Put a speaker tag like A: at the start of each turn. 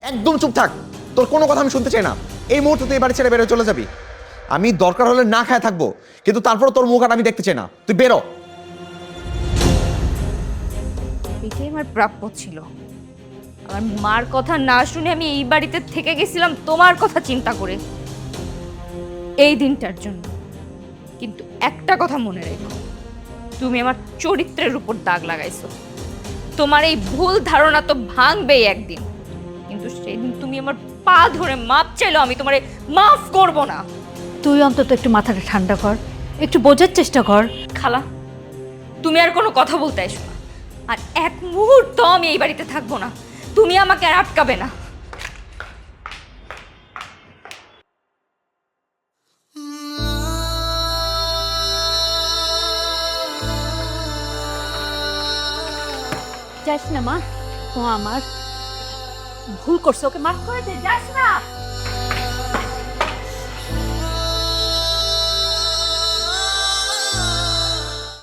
A: একদম চুপ থাক, তোর কোনো কথা আমি শুনতে চাই না। এই মুহূর্তে তুই এবারে ছেড়ে বেরো চলে যাবি। আমি দরকার হলে না খায় থাকবো, কিন্তু তারপর তোর মুখ আর আমি দেখতে চাই না। তুই বেরো।
B: এটাই আমার প্রাপ্য ছিল। আমার মার কথা না শুনে আমি এই বাড়িতে থেকে গেছিলাম তোমার কথা চিন্তা করে, এই দিনটার জন্য। কিন্তু একটা কথা মনে রেখো, তুমি আমার চরিত্রের উপর দাগ লাগাইছো। তোমার এই ভুল ধারণা তো ভাঙবেই একদিন, কিন্তু সেদিন তুমি আমার পা ধরে মাপ চাইলো, আমি তোমারে মাফ করব না।
C: তুই অন্তত একটু মাথাটা ঠান্ডা কর, একটু বোঝার চেষ্টা কর।
B: খালা, তুমি আর কোনো কথা বলতে এসো না। আর এক মুহূর্ত আমি এই বাড়িতে থাকবো না। তুমি আমাকে আর আটকাবে না।
C: যাস না মা, ও আমার ভুল করছে, ওকে মাফ করে দে, যাস না।